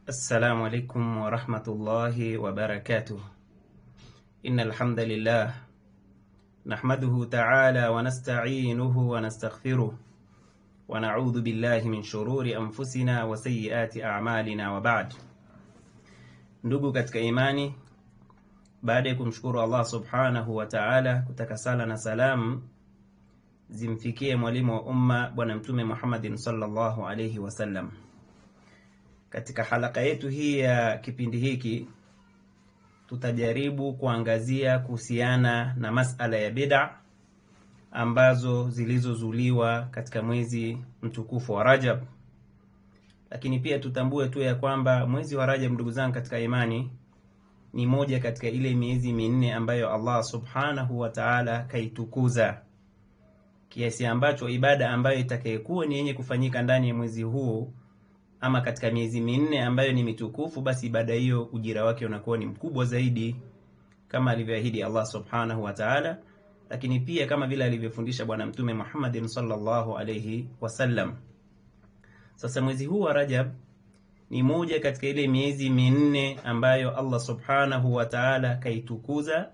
السلام عليكم ورحمة الله وبركاته. إن الحمد لله نحمده تعالى ونستعينه ونستغفره ونعوذ بالله من شرور أنفسنا وسيئات أعمالنا وبعد. Ndugu katika imani, baada ya kumshukuru Allah subhanahu wa ta'ala, kutaka sala na salamu zimfikie mwalimu wa umma Bwana Mtume Muhammadin sallallahu alayhi wasallam. Katika halaka yetu hii ya kipindi hiki tutajaribu kuangazia kuhusiana na masala ya bid'a ambazo zilizozuliwa katika mwezi mtukufu wa Rajab. Lakini pia tutambue tu ya kwamba mwezi wa Rajab, ndugu zangu katika imani, ni moja katika ile miezi minne ambayo Allah subhanahu wa ta'ala kaitukuza, kiasi ambacho ibada ambayo itakayekuwa ni yenye kufanyika ndani ya mwezi huu ama katika miezi minne ambayo ni mitukufu, basi ibada hiyo ujira wake unakuwa ni mkubwa zaidi, kama alivyoahidi Allah subhanahu wa ta'ala, lakini pia kama vile alivyofundisha Bwana Mtume Muhammadin sallallahu alayhi wasallam. Sasa mwezi huu wa Rajab ni moja katika ile miezi minne ambayo Allah subhanahu wa ta'ala kaitukuza,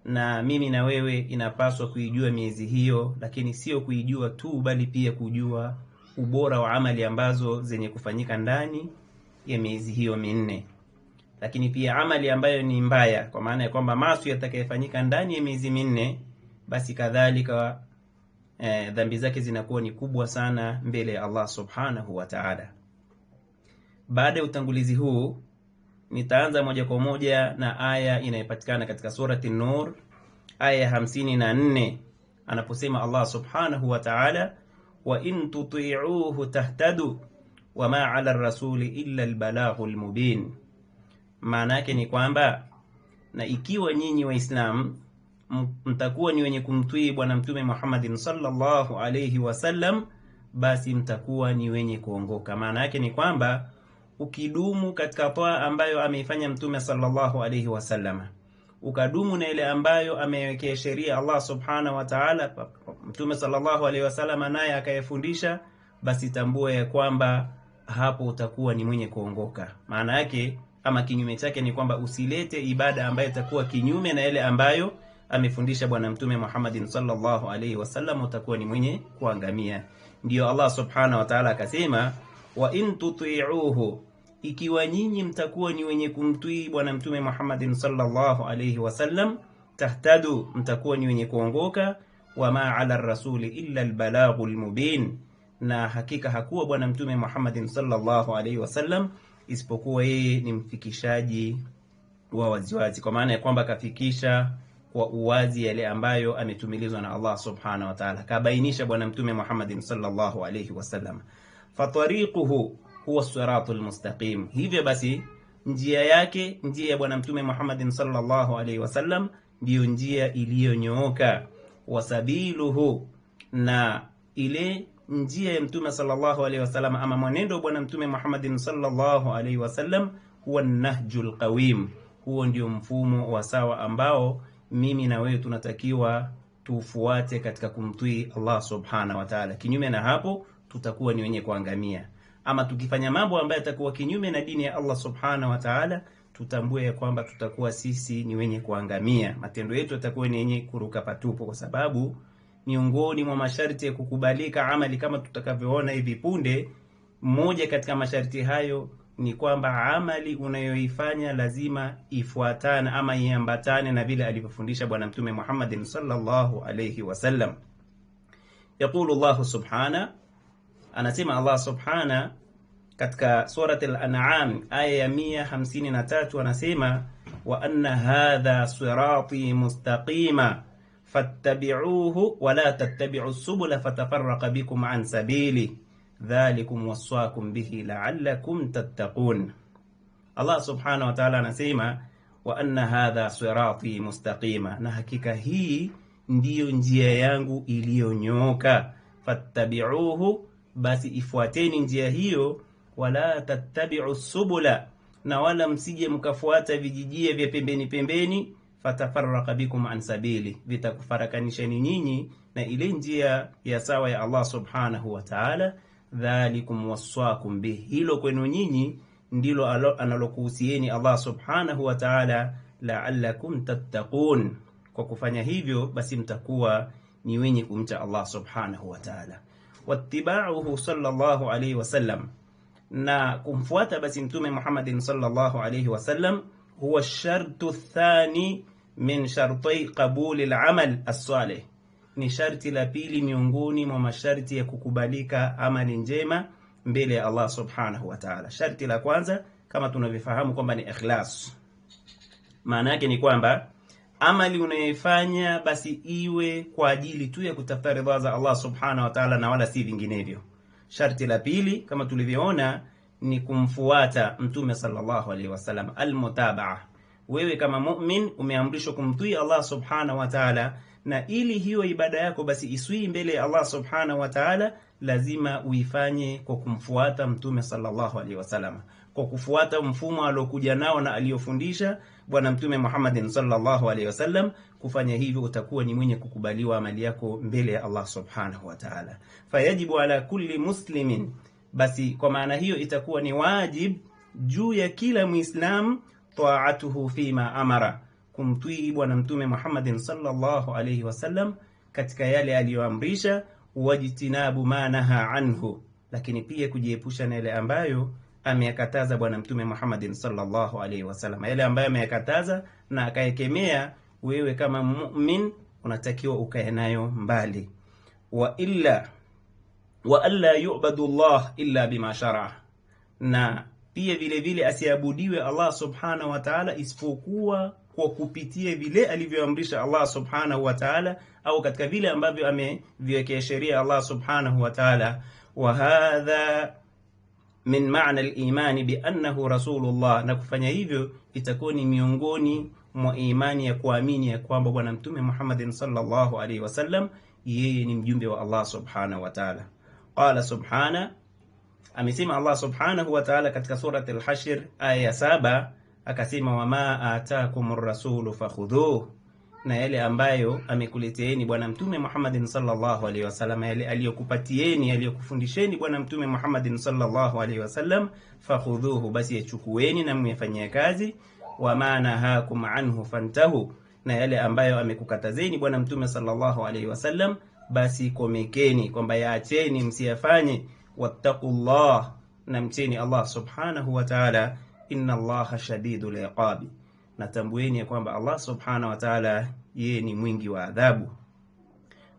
na mimi na wewe inapaswa kuijua miezi hiyo, lakini sio kuijua tu, bali pia kujua ubora wa amali ambazo zenye kufanyika ndani ya miezi hiyo minne. Lakini pia amali ambayo ni mbaya, kwa maana ya kwamba maasi yatakayofanyika ndani ya miezi minne, basi kadhalika dhambi zake zinakuwa ni kubwa sana mbele ya Allah subhanahu wa ta'ala. Baada ya utangulizi huu, nitaanza moja kwa moja na aya inayopatikana katika surati An-Nur, aya 54, anaposema Allah subhanahu wa ta'ala, wa in tuti'uhu tahtadu wa ma 'ala ar-rasuli illa al-balaghul mubin. Maana yake ni kwamba, na ikiwa nyinyi Waislamu mtakuwa ni wenye kumtii Bwana Mtume Muhammadin sallallahu alayhi wasallam, basi mtakuwa ni wenye kuongoka. Maana yake ni kwamba ukidumu katika toa ambayo ameifanya Mtume sallallahu alayhi wasallam, ukadumu na ile ambayo amewekea sheria Allah subhanahu wa ta'ala, Mtume sallallahu alayhi wasallam naye akayefundisha, basi tambua ya kwamba hapo utakuwa ni mwenye kuongoka. Maana yake ama kinyume chake ni kwamba usilete ibada ambayo itakuwa kinyume na ile ambayo amefundisha Bwana Mtume Muhammadin sallallahu alayhi wasallam, utakuwa ni mwenye kuangamia. Ndiyo Allah subhanahu wa ta'ala akasema, wa in tuti'uhu, ikiwa nyinyi mtakuwa ni wenye kumtii Bwana Mtume Muhammadin sallallahu alayhi wasallam, tahtadu, mtakuwa ni wenye kuongoka, wa ma 'ala ar-rasuli illa al-balaghul mubin, na hakika hakuwa Bwana Mtume Muhammadin sallallahu alayhi wasallam isipokuwa yeye ni mfikishaji wa waziwazi, kwa maana ya kwamba kafikisha kwa uwazi yale ambayo ametumilizwa na Allah subhanahu wa ta'ala, kabainisha Bwana Mtume Muhammadin sallallahu alayhi wasallam. Fatariquhu huwa siratul mustaqim, hivyo basi njia yake, njia ya Bwana Mtume Muhammadin sallallahu alayhi wasallam ndiyo njia iliyonyooka. Wasabiluhu, na ile njia ya Mtume sallallahu alayhi wasallam ama mwenendo wa Bwana Mtume Muhammadin sallallahu alayhi wasallam huwa nahjul qawim, huo ndio mfumo wa sawa ambao mimi na wewe tunatakiwa tufuate katika kumtii Allah subhanahu wa ta'ala. Kinyume na hapo tutakuwa ni wenye kuangamia. Ama tukifanya mambo ambayo yatakuwa kinyume na dini ya Allah subhanahu wa ta'ala, tutambue ya kwamba tutakuwa sisi ni wenye kuangamia. Matendo yetu yatakuwa ni yenye kuruka patupo, kwa sababu miongoni mwa masharti ya kukubalika amali, kama tutakavyoona hivi punde, mmoja katika masharti hayo ni kwamba amali unayoifanya lazima ifuatane ama iambatane na vile alivyofundisha Bwana Mtume Muhammadin sallallahu alayhi wasallam. Yaqulu Allah subhana, anasema Allah subhana katika surat al-An'am aya ya 153, anasema, wa anna hadha sirati mustaqima fattabi'uhu wa la tattabi'us subula fatafarraqa bikum an sabili dhalikum wasaakum bihi la'allakum tattaqun. Allah subhanahu wa ta'ala anasema, wa anna hadha sirati mustaqima, na hakika hii ndiyo njia yangu iliyonyooka. Fattabi'uhu, basi ifuateni njia hiyo. Wala tattabi'u subula, na wala msije mkafuata vijijia vya pembeni pembeni. Fatafarraqa bikum an sabili, vitakufarakanisha nyinyi na ile njia ya sawa ya Allah subhanahu wa ta'ala. Dhalikum wasaakum bihi, hilo kwenu nyinyi ndilo analokuhusieni Allah subhanahu wa ta'ala, la'allakum tattaqun. Kwa kufanya hivyo basi mtakuwa ni wenye kumcha Allah subhanahu wa ta'ala. Wattiba'uhu sallallahu alayhi wasallam, na kumfuata basi mtume Muhammadin sallallahu alayhi wasallam, huwa shartu thani min shartai qabuli al-amal as-salih, ni sharti la pili miongoni mwa masharti ya kukubalika amali njema mbele ya Allah subhanahu wa ta'ala. Sharti la kwanza kama tunavyofahamu kwamba ni ikhlas. Maana yake ni kwamba amali unayoifanya basi iwe kwa ajili tu ya kutafuta ridha za Allah subhanahu wa ta'ala na wala si vinginevyo. Sharti la pili kama tulivyoona ni kumfuata mtume sallallahu alaihi wasallam, almutabaa. Wewe kama mu'min umeamrishwa kumtii Allah subhanahu wa ta'ala, na ili hiyo ibada yako basi iswi mbele ya Allah subhanahu wa ta'ala, lazima uifanye kwa kumfuata mtume sallallahu alaihi wasallam, kwa kufuata mfumo aliokuja nao na aliyofundisha bwana mtume Muhammadin sallallahu alaihi wasallam. Kufanya hivyo utakuwa ni mwenye kukubaliwa amali yako mbele ya Allah subhanahu wa ta'ala. Fayajibu ala kulli muslimin, basi kwa maana hiyo itakuwa ni wajib juu ya kila muislam ta'atuhu fima amara, kumtii bwana mtume Muhammadin sallallahu alaihi wasallam katika yale aliyoamrisha, wajitinabu ma naha anhu, lakini pia kujiepusha na yale ambayo ameyakataza bwana mtume Muhammadin sallallahu alaihi wasallam. Yale ambayo ameyakataza na akayekemea, wewe kama mu'min unatakiwa ukae nayo mbali. Wa alla yu'badu Allah illa bima shara, na pia vile vile asiabudiwe Allah subhanahu wa ta'ala isipokuwa kwa kupitia vile alivyoamrisha Allah subhanahu wa ta'ala, au katika vile ambavyo ameviwekea sheria Allah subhanahu wa ta'ala. Wa hadha min ma'na al-iman bi annahu rasulullah, na kufanya hivyo itakuwa ni miongoni mwa imani ya kuamini ya kwamba bwana mtume Muhammadin sallallahu alaihi wasallam yeye ni mjumbe wa Allah subhanahu wa ta'ala. Qala subhana, amesema Allah subhanahu wa ta'ala katika surati al-Hashr aya 7, akasema wama ataakumur rasulu fakhudhuhu, na yale ambayo amekuleteeni bwana mtume Muhammadin sallallahu alaihi wasallam, yale aliyokupatieni, aliyokufundisheni bwana mtume Muhammadin sallallahu alaihi wasallam, fakhudhuhu, basi yachukueni na myafanyie kazi. Wama nahakum anhu fantahu, na yale ambayo amekukatazeni bwana mtume sallallahu alaihi wasallam, basi komekeni, kwamba yaacheni msiyafanye. Wattaqullah, na mcheni Allah subhanahu wa ta'ala, inna Allaha shadidul iqabi, natambueni kwamba Allah subhanahu wa ta'ala yeye ni mwingi wa adhabu.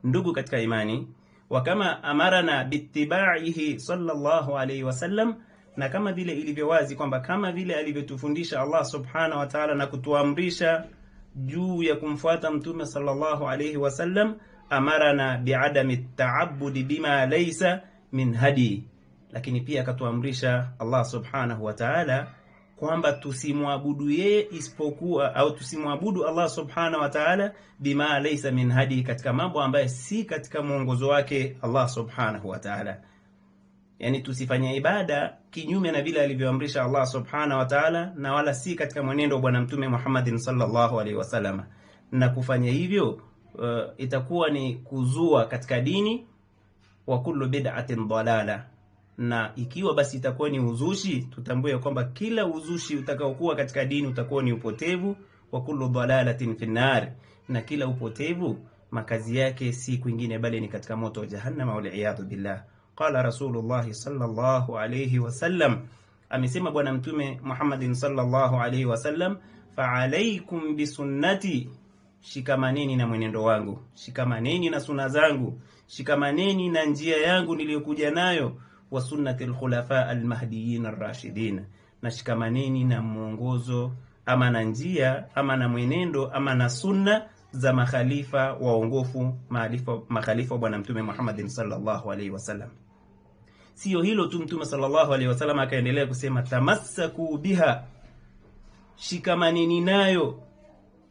Ndugu katika imani, wa kama amarana bittiba'ihi sallallahu alayhi wasallam, na kama vile ilivyo wazi kwamba kama vile alivyotufundisha Allah subhanahu wa ta'ala na kutuamrisha juu ya kumfuata mtume sallallahu alayhi wasallam, amarana bi'adami at-ta'abbud bima laysa min hadi, lakini pia akatuamrisha Allah subhanahu wa ta'ala kwamba tusimwabudu yeye isipokuwa, au tusimwabudu Allah subhanahu wa ta'ala bima laysa min hadi, katika mambo ambayo si katika mwongozo wake Allah subhanahu wa ta'ala. Yani tusifanye ibada kinyume na vile alivyoamrisha Allah subhanahu wa ta'ala, na wala si katika mwenendo wa bwana mtume Muhammadin sallallahu alaihi wasallam. Na kufanya hivyo itakuwa ni kuzua katika dini, wa kullu bid'atin dalala, na ikiwa basi itakuwa ni uzushi, tutambue kwamba kila uzushi utakaokuwa katika dini utakuwa ni upotevu. Wa kullu dalalatin finnar, na kila upotevu makazi yake si kwingine bali ni katika moto wa jahannam, wal iyad billah. Qala Rasulullah sallallahu alayhi wasallam, amesema bwana mtume Muhammadin sallallahu alayhi wasallam, fa alaykum bisunnati, shikamaneni na mwenendo wangu, shikamaneni na sunna zangu, shikamaneni na njia yangu niliyokuja nayo, wa sunnatil khulafa al-mahdiyyin ar-rashidin, na shikamaneni na mwongozo ama na njia ama na mwenendo ama na sunna za makhalifa waongofu, makhalifa bwana mtume Muhammadin sallallahu alaihi wasallam. Sio hilo tu, mtume sallallahu alaihi wasallam akaendelea kusema tamassaku biha, shikamaneni nayo,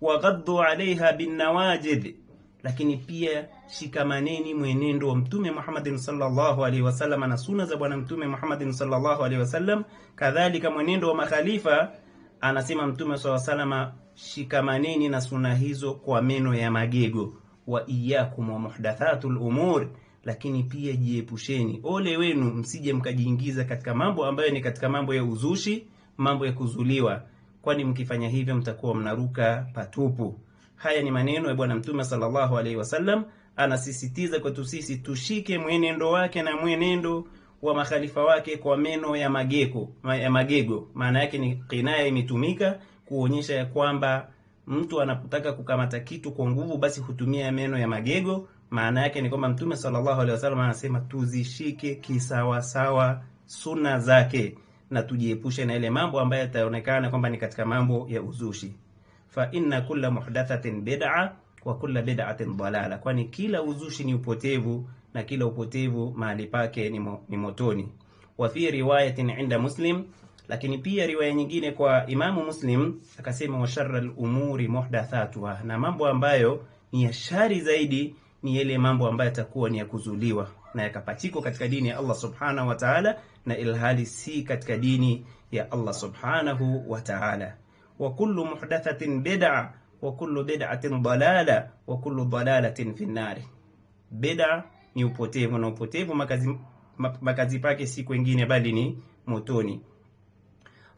wa ghaddu alaiha bin nawajid, lakini pia shikamaneni mwenendo wa mtume Muhammadin sallallahu alaihi wasallam na sunna za bwana mtume Muhammadin sallallahu alaihi wasallam. Kadhalika mwenendo wa makhalifa, anasema mtume sallallahu alaihi wasallam, shikamaneni na sunna hizo kwa meno ya magego. Wa iyyakum wa muhdathatul umur, lakini pia jiepusheni. Ole wenu msije mkajiingiza katika mambo ambayo ni katika mambo ya uzushi, mambo ya kuzuliwa, kwani mkifanya hivyo mtakuwa mnaruka patupu. Haya ni maneno ya Bwana Mtume sallallahu alaihi wasallam, anasisitiza kwetu sisi tushike mwenendo wake na mwenendo wa makhalifa wake kwa meno ya magego. Maana yake ni kinaya imetumika kuonyesha ya kwamba mtu anapotaka kukamata kitu kwa nguvu basi hutumia meno ya magego. Maana yake ni kwamba Mtume sallallahu alaihi wasallam anasema tuzishike kisawa sawa sunna zake na tujiepushe na ile mambo ambayo yataonekana kwamba ni katika mambo ya uzushi. Fa inna kulla muhdathatin bid'a wa kulla bid'atin dalala, kwani kila uzushi ni upotevu na kila upotevu mahali pake ni motoni. Wa fi riwayatin inda Muslim, lakini pia riwaya nyingine kwa Imamu Muslim akasema wa sharral umuri muhdathatuha, na mambo ambayo ni ya shari zaidi ni yale mambo ambayo yatakuwa ni ya kuzuliwa na yakapachiko katika dini ya Allah subhanahu wa ta'ala, na ilhali si katika dini ya Allah subhanahu wa ta'ala. Wa kullu muhdathatin bid'a wa kullu bid'atin dalala wa kullu dalalatin fi an-nar. Bid'a ni upotevu na upotevu makazi pake si kwingine bali ni motoni.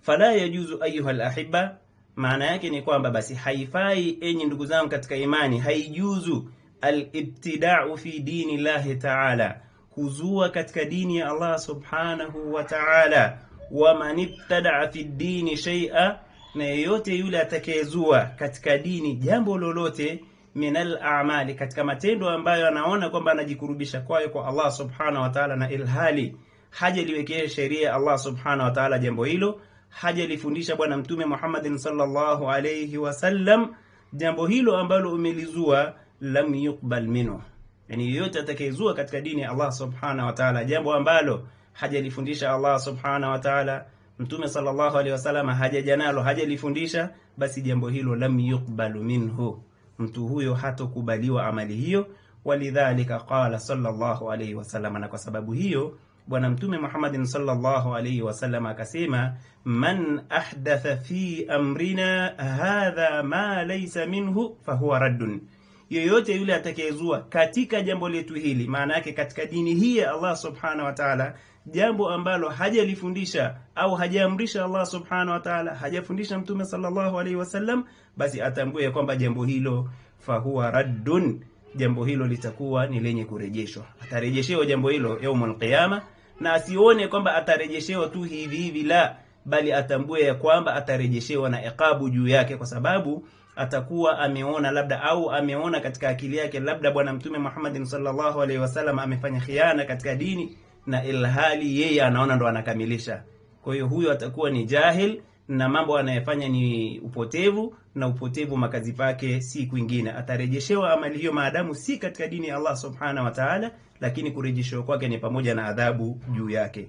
Fala yajuzu ayuha al-ahibba, maana yake ni kwamba basi haifai enyi ndugu zangu katika imani, haijuzu al-ibtida'u fi dini Allah ta'ala, kuzua katika dini ya Allah subhanahu wa ta'ala. Wa man ibtada'a fi dini shay'a, na yeyote yule atakayezua katika dini jambo lolote, minal a'mali, katika matendo ambayo anaona kwamba anajikurubisha kwayo kwa Allah subhanahu wa ta'ala, na ilhali hajaliwekea sheria Allah subhanahu wa ta'ala jambo hilo, hajalifundisha Bwana Mtume Muhammadin sallallahu alayhi wasallam jambo hilo ambalo umelizua, lam yuqbal minhu. Yani yeyote atakayezua katika dini ya Allah subhanahu wa ta'ala jambo ambalo hajalifundisha Allah subhanahu wa ta'ala, Mtume sallallahu alaihi wasallam hajajanalo, hajalifundisha, basi jambo hilo lam yuqbalu minhu, mtu huyo hatokubaliwa amali hiyo. Walidhalika qala sallallahu alaihi wasallam, na kwa sababu hiyo Bwana Mtume Muhammadin sallallahu alaihi wasallam akasema, man ahdatha fi amrina hadha ma laysa minhu fahuwa raddun, yoyote yule atakayezua katika jambo letu hili, maana yake katika dini hii ya Allah subhanahu wa ta'ala, jambo ambalo hajalifundisha au hajaamrisha Allah subhanahu wa ta'ala, hajafundisha Mtume sallallahu alaihi wasallam, basi atambue kwamba jambo hilo fahuwa raddun, jambo hilo litakuwa ni lenye kurejeshwa. Atarejeshewa jambo hilo yaumul qiyama, na asione kwamba atarejeshewa tu hivi hivi, la, bali atambue ya kwamba atarejeshewa na iqabu juu yake, kwa sababu atakuwa ameona labda au ameona katika akili yake labda Bwana Mtume Muhammad sallallahu alaihi wasallam amefanya khiana katika dini, na ilhali yeye anaona ndo anakamilisha. Kwa hiyo huyo atakuwa ni jahil na mambo anayofanya ni upotevu, na upotevu makazi pake si kwingine. Atarejeshewa amali hiyo maadamu si katika dini ya Allah subhanahu wa ta'ala, lakini kurejeshwa kwake ni pamoja na adhabu juu yake.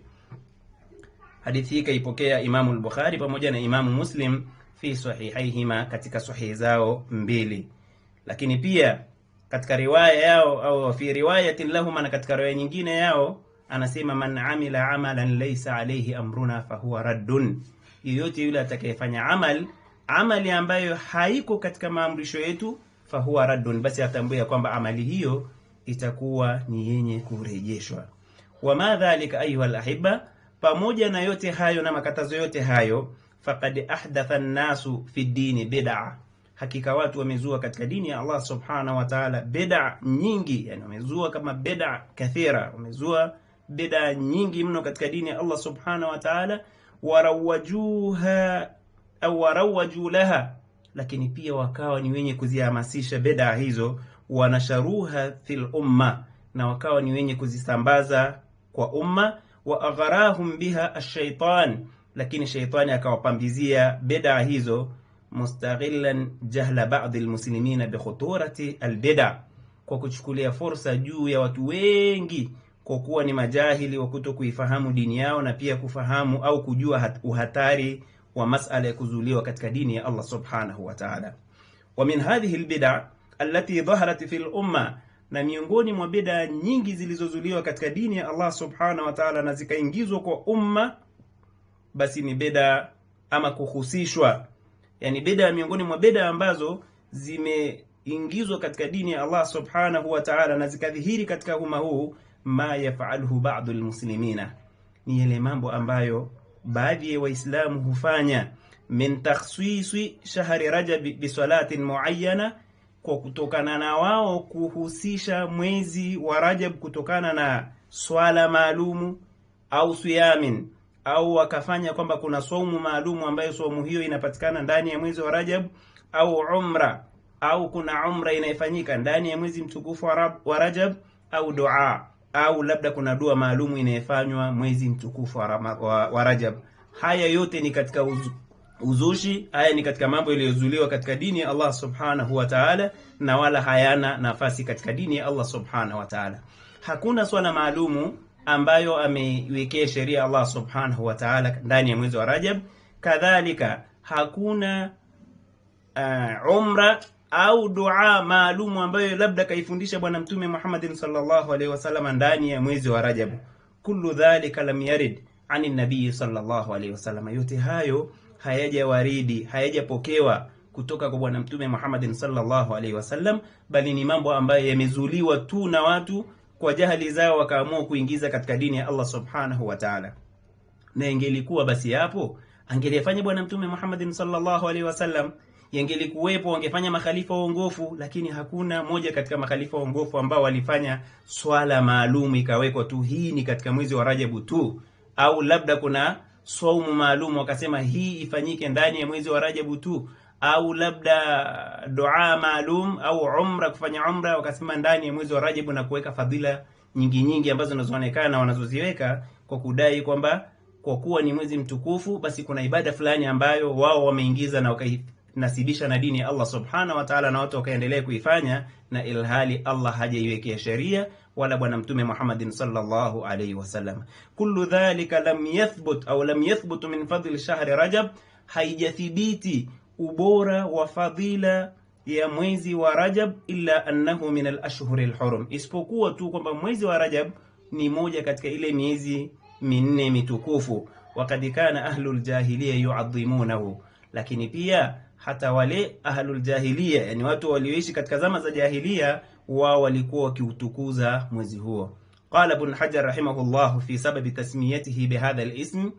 Hadithi hii kaipokea Imamu al-Bukhari pamoja na Imamu Muslim fi sahihaihima, katika sahihi zao mbili. Lakini pia katika riwaya yao au fi riwayatin lahum, na katika riwaya nyingine yao anasema, man amila amalan laysa alayhi amruna fahuwa raddun, yoyote yule atakayefanya amali ambayo haiko katika maamrisho yetu, fahuwa raddun, basi atambue kwamba amali hiyo itakuwa ni yenye kurejeshwa. Wa madhalika ayuha alahibba, pamoja na yote hayo na makatazo yote hayo, faqad ahdatha an-nasu fi dini bid'a, hakika watu wamezua katika dini ya Allah subhanahu wa ta'ala bid'a nyingi, yani wamezua kama bid'a kathira, wamezua bid'a nyingi mno katika dini ya Allah subhanahu wa ta'ala. Warawajuha au warawaju laha, lakini pia wakawa ni wenye kuzihamasisha bid'a hizo, wanasharuha fil umma, na wakawa ni wenye kuzisambaza kwa umma. Wa agharahum biha ash-shaytan, lakini shaytani akawapambizia bid'a hizo, mustaghillan jahla ba'd al-muslimina bi khuturati al-bid'a, kwa kuchukulia fursa juu ya watu wengi kwa kuwa ni majahili wa kutokuifahamu dini yao, na pia kufahamu au kujua uhatari wa masala ya kuzuliwa katika dini ya Allah subhanahu wa ta'ala. Wa min hadhihi al-bid'a allati dhaharat fi al-umma, na miongoni mwa bid'a nyingi zilizozuliwa katika dini ya Allah subhanahu wa ta'ala na zikaingizwa kwa umma, basi ni bid'a ama kuhusishwa, yani bid'a miongoni mwa bid'a ambazo zimeingizwa katika dini ya Allah subhanahu wa ta'ala na zikadhihiri katika umma huu, ma yaf'aluhu ba'd almuslimina, ni yale mambo ambayo baadhi ya waislamu hufanya, min takhsisi shahri rajab bi salatin muayyana, kwa kutokana na wao kuhusisha mwezi wa Rajab kutokana na swala maalumu au siyamin, au wakafanya kwamba kuna saumu maalumu ambayo saumu hiyo inapatikana ndani ya mwezi wa Rajab, au umra, au kuna umra inayofanyika ndani ya mwezi mtukufu wa Rajab, au dua, au labda kuna dua maalumu inayofanywa mwezi mtukufu wa Rajab. Haya yote ni katika uzushi. Haya ni katika mambo yaliyozuliwa katika dini ya Allah subhanahu wa ta'ala, na wala hayana nafasi katika dini ya Allah subhanahu wa ta'ala. Hakuna swala maalumu ambayo ameiwekea sheria Allah subhanahu wa ta'ala ndani ya mwezi wa Rajab. Kadhalika hakuna umra au dua maalumu ambayo labda kaifundisha bwana mtume Muhammad sallallahu alaihi wasallam ndani ya mwezi wa Rajab. Kullu dhalika lam yarid ani nabii sallallahu alaihi wasallam. Yote hayo hayajawaridi, hayajapokewa kutoka kwa bwana mtume Muhammad sallallahu alaihi wasallam, bali ni mambo ambayo yamezuliwa tu na watu kwa jahili zao, wakaamua kuingiza katika dini ya Allah subhanahu wa ta'ala. Na ingelikuwa basi hapo angelifanya bwana mtume Muhammad sallallahu alaihi wasallam, yangelikuwepo, wangefanya makhalifa waongofu, lakini hakuna moja katika makhalifa waongofu ambao walifanya swala maalum ikawekwa tu hii ni katika mwezi wa Rajab tu, au labda kuna saumu maalum wakasema hii ifanyike ndani ya mwezi wa Rajab tu, au labda dua maalum au umra, kufanya umra wakasema ndani ya mwezi wa Rajab, na kuweka fadhila nyingi ambazo zinazoonekana wanazoziweka kwa kudai kwamba kwa kuwa ni mwezi mtukufu basi kuna ibada fulani ambayo wao wameingiza na wakainasibisha na dini ya Allah subhanahu wa ta'ala, na watu wakaendelea kuifanya, na ilhali Allah hajaiwekea sheria wala bwana mtume Muhammad sallallahu alayhi wasallam. Kullu dhalika lam yathbut min fadl shahr Rajab, haijathibiti ubora wa fadhila ya mwezi wa Rajab illa annahu min al-ashhur al-hurum, isipokuwa tu kwamba mwezi wa Rajab ni moja katika ile miezi minne mitukufu. Waqad kana ahlul jahiliya yu'adhimunahu, lakini pia hata wale ahlul jahiliya, yani watu walioishi katika zama za jahiliya, wao walikuwa wakiutukuza mwezi huo. Qala ibn Hajar rahimahullah fi sababi tasmiyatihi bihadha al-ism,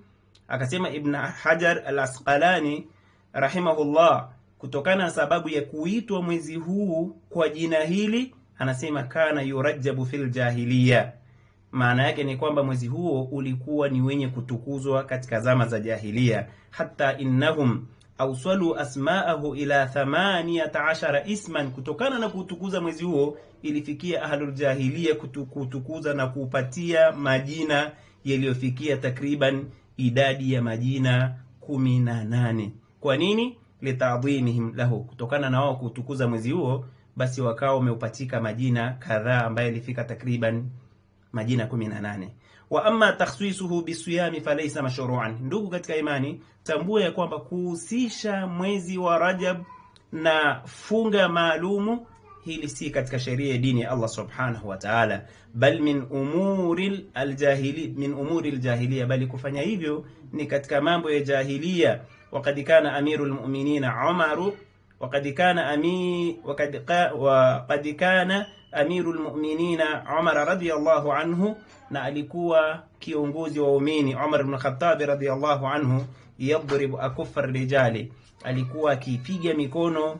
akasema Ibn Hajar al-Asqalani rahimahullah, kutokana na sababu ya kuitwa mwezi huu kwa jina hili, anasema kana yurajjabu fil jahiliya, maana yake ni kwamba mwezi huo ulikuwa ni wenye kutukuzwa katika zama za jahiliya. Hatta innahum awsalu asma'ahu ila 18 isman, kutokana na kutukuza mwezi huo ilifikia ahlul jahiliya kutukuza na kupatia majina yaliyofikia takriban idadi ya majina 18. Kwa nini? Litadhimihim lahu, kutokana na wao kutukuza mwezi huo, basi wakao wameupatika majina kadhaa ambayo ilifika takriban majina 18. Wa amma takhsisuhu bisiyami falaysa mashru'an. Ndugu katika imani, tambua ya kwamba kuhusisha mwezi wa Rajab na funga maalumu, hili si katika sheria ya dini ya Allah subhanahu wa ta'ala, bal min umuri al-jahiliya, bali kufanya hivyo ni katika mambo ya jahiliya. وقد كان أمير المؤمنين عمر وقد كان أمير المؤمنين عمر رضي الله عنه, na alikuwa kiongozi wa waumini Umar ibn Khattab radhiyallahu anhu, yadrib akufar rijali, alikuwa akipiga mikono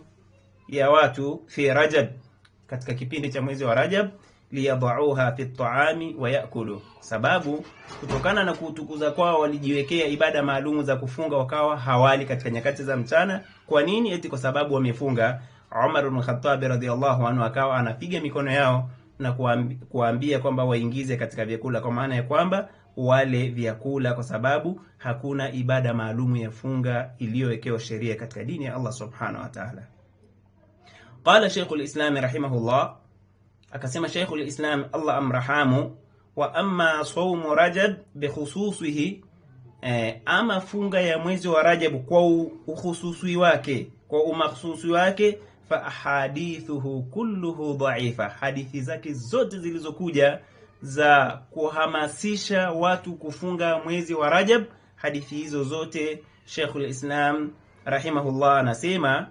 ya watu fi Rajab, katika kipindi cha mwezi wa Rajab, liyadauha fi at-ta'ami wa yakulu, sababu kutokana na kutukuza kwao walijiwekea ibada maalumu za kufunga, wakawa hawali katika nyakati za mchana. Kwa nini? Eti kwa sababu wamefunga. Umar ibn Khattab radhiyallahu anhu akawa anapiga mikono yao na kuambia kwamba waingize katika vyakula, kwa maana ya kwamba wale vyakula, kwa sababu hakuna ibada maalumu ya funga iliyowekewa sheria katika dini ya Allah subhanahu wa ta'ala. Qala Shaykhul Islam rahimahullah, akasema Shaykhul Islam Allah amrahamu, wa amma sawmu Rajab bikhususihi, ama funga ya mwezi wa Rajab kwa ukhususi wake, kwa umakhsusi wake, fa ahadithuhu kulluhu dha'ifa, hadithi zake zote zilizokuja za kuhamasisha watu kufunga mwezi wa Rajab, hadithi hizo zote Shaykhul Islam rahimahullah anasema,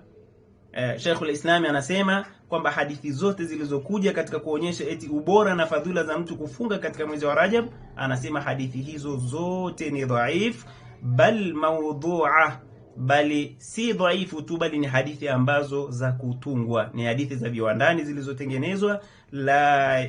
Shaykhul Islam anasema kwamba hadithi zote zilizokuja katika kuonyesha eti ubora na fadhila za mtu kufunga katika mwezi wa Rajab, anasema hadithi hizo zote ni dhaif, bal mawdhu'a, bali si dhaifu tu, bali ni hadithi ambazo za kutungwa, ni hadithi za viwandani zilizotengenezwa. La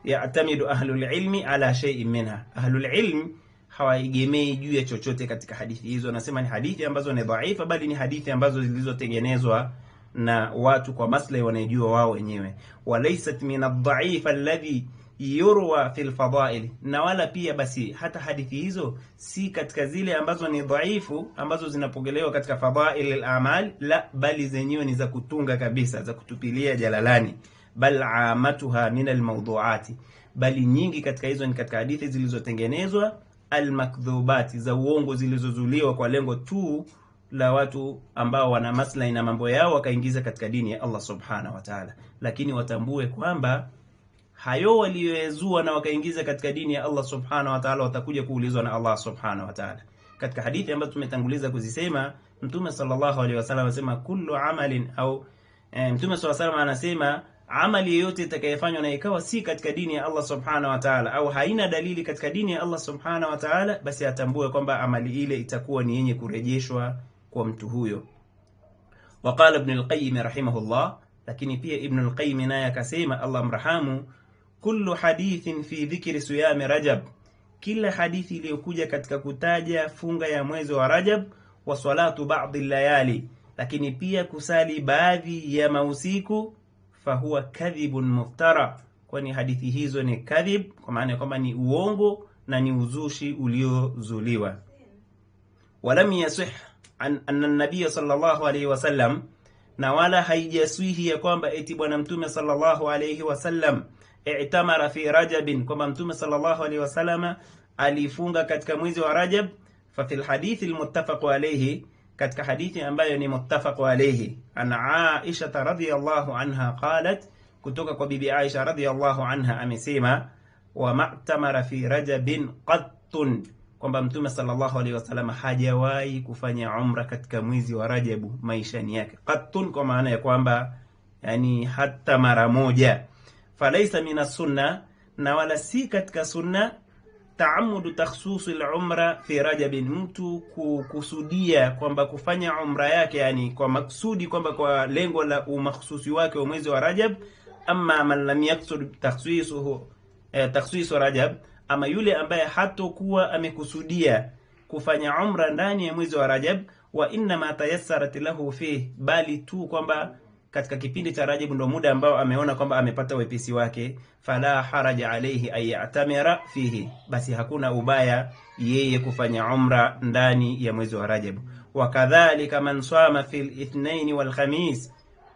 ya'tamidu ahlul ilmi ala shay'in minha, ahlul ilm hawaegemei juu ya chochote katika hadithi hizo. Anasema ni hadithi ambazo ni dhaifa, bali ni hadithi ambazo zilizotengenezwa na watu kwa maslahi wanayojua wao wenyewe. Walaysat min ad-dha'if alladhi yurwa fil fadail, na wala pia basi hata hadithi hizo si katika zile ambazo ni dhaifu ambazo zinapokelewa katika fadail al-a'mal, la, bali zenyewe ni za kutunga kabisa, za kutupilia jalalani. Bal amatuha min al-mawdu'ati, bali nyingi katika hizo ni katika hadithi zilizotengenezwa al-makdhubati, za uongo, zilizozuliwa kwa lengo tu la watu ambao wana maslahi na mambo yao wakaingiza katika dini ya Allah subhanahu wa ta'ala. Lakini watambue kwamba hayo waliyozua na wakaingiza katika dini ya Allah subhanahu wa ta'ala watakuja kuulizwa na Allah subhanahu wa ta'ala. Katika hadithi ambazo tumetanguliza kuzisema, Mtume sallallahu alaihi wasallam anasema kullu amalin, au Mtume sallallahu alaihi wasallam anasema amali yoyote itakayofanywa na ikawa si katika dini ya Allah subhanahu wa ta'ala, au haina dalili katika dini ya Allah subhanahu wa ta'ala, basi atambue kwamba amali ile itakuwa ni yenye kurejeshwa kwa mtu huyo. Waqala Ibn al-Qayyim rahimahullah, lakini pia Ibn al-Qayyim naye akasema Allah mrahamu, kullu hadithin fi dhikri siyam Rajab, kila hadithi iliyokuja katika kutaja funga ya mwezi wa Rajab, wa salatu ba'dhi layali, lakini pia kusali baadhi ya mausiku, fahuwa kadhibun muftara, kwani hadithi hizo ni kadhib, kwa maana kwamba ni uongo na ni uzushi uliozuliwa. Walam yasih anna an-nabiy sallallahu alayhi wasallam, na wala haijaswihi ya kwamba eti bwana mtume sallallahu alayhi wasallam i'tamara fi Rajab, kwamba mtume sallallahu alayhi wasallam alifunga katika mwezi wa Rajab. Fa fil hadith al-muttafaq alayhi, katika hadithi ambayo ni muttafaq alayhi, ana Aisha radhiyallahu anha qalat, kutoka kwa bibi Aisha radhiyallahu anha amesema, wa ma'tamara fi Rajabin qattun, kwamba mtume sallallahu alaihi wasallam hajawahi kufanya umra katika mwezi wa Rajabu maishani yake. Qattun kwa maana ya kwamba yani hata mara moja. Falaysa min as-sunna, na wala si katika sunna, ta'ammudu takhsus al-umra fi Rajabin, mtu kukusudia kwamba kufanya umra yake yani kwa maksudi, kwamba kwa lengo la umakhsusi wake wa mwezi wa Rajab. Amma man lam yaqsud takhsisu Rajab, ama yule ambaye hatokuwa amekusudia kufanya umra ndani ya mwezi wa Rajab, wa inna ma tayassarat lahu fi, bali tu kwamba katika kipindi cha Rajab ndio muda ambao ameona kwamba amepata wepesi wake, fala haraja alayhi ay ya'tamira fihi, basi hakuna ubaya yeye kufanya umra ndani ya mwezi wa Rajab. Wa kadhalika man sama fil ithnain wal khamis,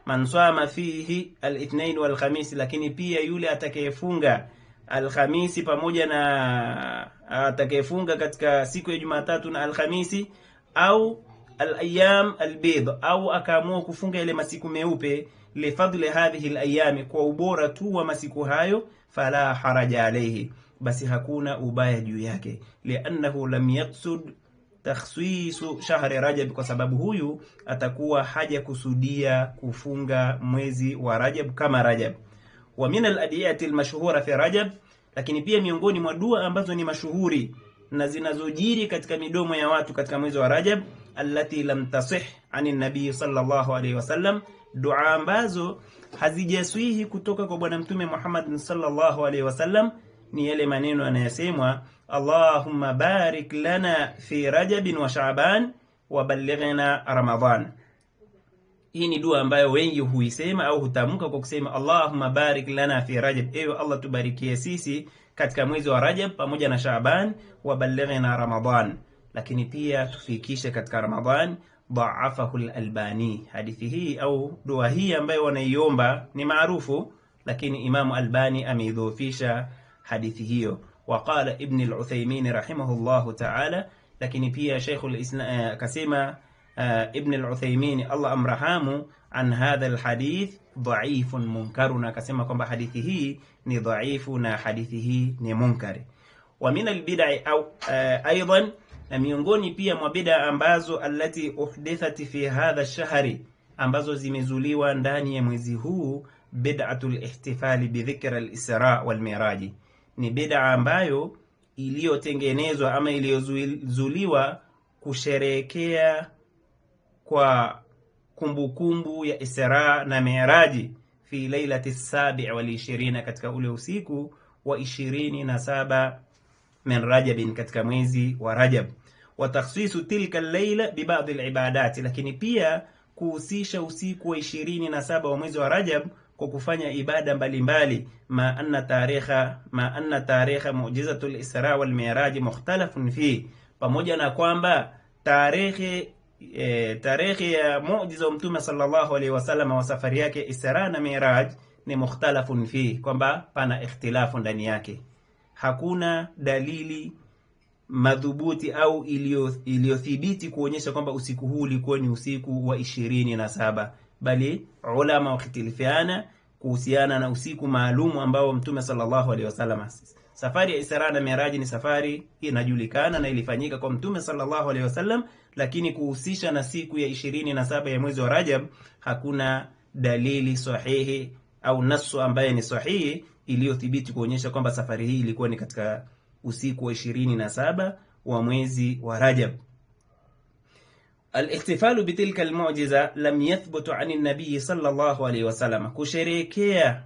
man sama fihi al ithnain wal khamis, lakini pia yule atakayefunga Alhamisi pamoja na atakayefunga katika siku ya Jumatatu na Alhamisi, au al-ayyam al-bid, au akaamua kufunga ile masiku meupe, li fadli hadhihi al-ayyam, kwa ubora tu wa masiku hayo, fala haraja alayhi, basi hakuna ubaya juu yake, li'annahu lam yaqsud takhsisu shahri Rajab, kwa sababu huyu atakuwa hajakusudia kufunga mwezi wa Rajab kama Rajab. Wa min al-adiyati al-mashhura fi Rajab, lakini pia miongoni mwa dua ambazo ni mashuhuri na zinazojiri katika midomo ya watu katika mwezi wa Rajab, allati lam tasih anin nabii sallallahu alayhi wasallam, dua ambazo hazijaswihi kutoka kwa bwana mtume Muhammad sallallahu alayhi wasallam, ni yale maneno yanayosemwa, Allahumma barik lana fi Rajab wa Sha'ban wa ballighna Ramadan. Hii ni dua ambayo wengi huisema au hutamka kwa kusema Allahumma barik lana fi Rajab, ewe Allah tubarikie sisi katika mwezi wa Rajab pamoja na Shaaban, wa ballighna Ramadan, lakini pia tufikishe katika Ramadan. Dha'afahu al-Albani, hadithi hii au dua hii ambayo wanaiomba ni maarufu, lakini Imam Albani ameidhoofisha hadithi hiyo. Waqala Ibn al-Uthaymeen rahimahullahu ta'ala, lakini pia Sheikh al-Islam akasema Ibn al-Uthaymeen Allah amrahamu, an hadha al-hadith dha'ifun munkarun, akasema kwamba hadithi hii ni dhaifu na hadithi hii ni munkari. Wa min al-bid'i au aidan, na miongoni pia mwa bid'a ambazo allati uhdithat fi hadha ash-shahri, ambazo zimezuliwa ndani ya mwezi huu, bid'atul ihtifali bi dhikr al-Isra wal Miraj, ni bid'a ambayo iliyotengenezwa ama iliyozuliwa kusherehekea kwa kumbukumbu ya Isra na Miraji fi lailati 27 katika ule usiku wa 27 min Rajab, katika mwezi wa Rajab, wa takhsisu tilka al-laila bi ba'd al-ibadat, lakini pia kuhusisha usiku wa 27 wa mwezi wa Rajab kwa kufanya ibada mbalimbali. ma anna tarikha mu'jizatul Isra wal Miraj mukhtalafun fi, pamoja na kwamba tarehe ya muujiza wa Mtume sallallahu alaihi wasallam wa safari yake Isra na Miraj ni mukhtalafun fi, kwamba pana ikhtilafu ndani yake. Hakuna dalili madhubuti au iliyothibiti kuonyesha kwamba usiku huu ulikuwa ni usiku wa 27, bali ulama wakhtilifiana kuhusiana na usiku maalumu ambao Mtume sallallahu alaihi wasallam. Safari ya Isra na Miraj ni safari inajulikana na ilifanyika kwa Mtume sallallahu alaihi wasallam, lakini kuhusisha na siku ya 27 ya mwezi wa Rajab hakuna dalili sahihi au nasu ambaye ni sahihi iliyothibiti kuonyesha kwamba safari hii ilikuwa ni katika usiku wa 27 wa mwezi wa Rajab. Al-ihtifalu bitilka al-mu'jiza lam yathbut 'ani an-nabiy sallallahu alayhi wasallam, kusherehekea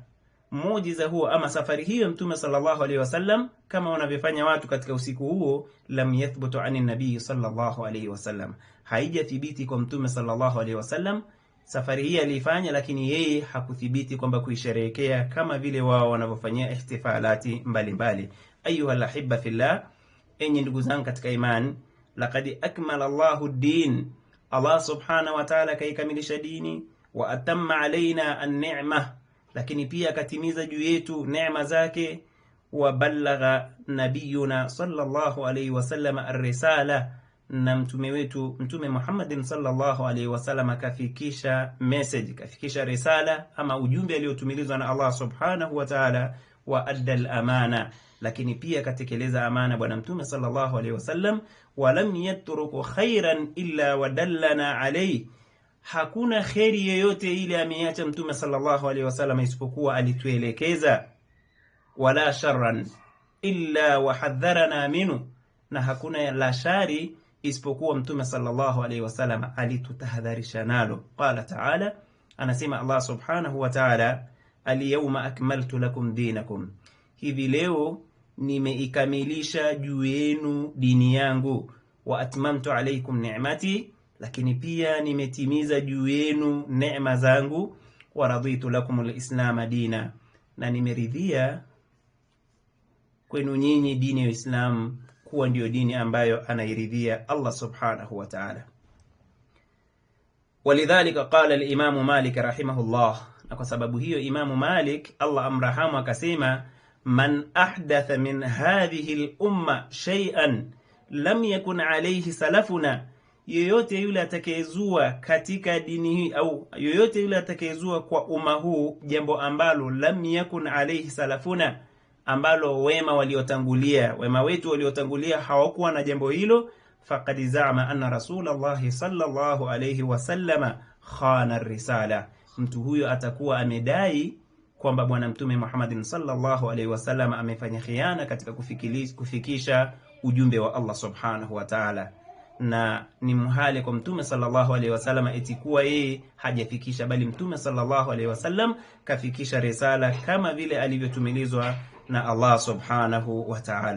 muujiza huo ama safari hiyo Mtume sallallahu alayhi wasallam kama wanavyofanya watu katika usiku huo, lam yathbut 'ani an-nabiy sallallahu alayhi wasallam, haijathibiti kwa Mtume sallallahu alayhi wasallam. Safari hii alifanya, lakini yeye hakuthibiti kwamba kuisherehekea kama vile wao wanavyofanyia ihtifalati mbalimbali. Ayuha al-ahibba fillah, enyi ndugu zangu katika imani, laqad akmala Allahu ad-din, Allah subhanahu wa ta'ala kaikamilisha dini, wa atamma alaina an-ni'ma, lakini pia akatimiza juu yetu neema zake, wa ballagha nabiyuna sallallahu alayhi wasallam ar-risala, na mtume wetu Mtume Muhammadin sallallahu alayhi wasallam kafikisha message, kafikisha risala ama ujumbe aliotumilizwa na Allah subhanahu wa ta'ala, wa adda al-amana, lakini pia katekeleza amana bwana Mtume sallallahu alayhi wasallam, wa lam yatruku khairan illa wadallana alayhi, hakuna khairi yoyote ile ameacha Mtume sallallahu alayhi wasallam isipokuwa alituelekeza, wala sharran illa wahadharana minhu, na hakuna la shari isipokuwa Mtume sallallahu alayhi wasallam alitutahadharisha nalo. Qala ta'ala, anasema Allah subhanahu wa ta'ala, al-yawma akmaltu lakum dinakum, hivi leo nimeikamilisha juu yenu dini yangu, wa atmamtu alaykum ni'mati, lakini pia nimetimiza juu yenu neema zangu, wa raditu lakum al-islam dina, na nimeridhia kwenu nyinyi dini ya Uislamu kuwa ndio dini ambayo anairidhia Allah subhanahu wa ta'ala. Walidhalika qala al-Imam Malik rahimahullah, na kwa sababu hiyo Imam Malik Allah amrahamu akasema, man ahdatha min hadhihi al-umma shay'an lam yakun alayhi salafuna, yoyote yule atakayezua katika dini hii au yoyote yule atakayezua kwa umma huu jambo ambalo lam yakun alayhi salafuna, ambalo wema wetu waliotangulia hawakuwa na jambo hilo, faqad za'ama anna Rasulullah sallallahu alayhi wasallama khana ar-risala, mtu huyo atakuwa amedai kwamba bwana Mtume Muhammadin sallallahu alayhi wasallam amefanya khiana katika kufikisha ujumbe wa Allah subhanahu wa ta'ala, na ni muhali kwa Mtume sallallahu alayhi wasallam etikuwa yeye hajafikisha, bali Mtume sallallahu alayhi wasallam kafikisha risala kama vile alivyotumilizwa na Allah subhanahu wa ta'ala.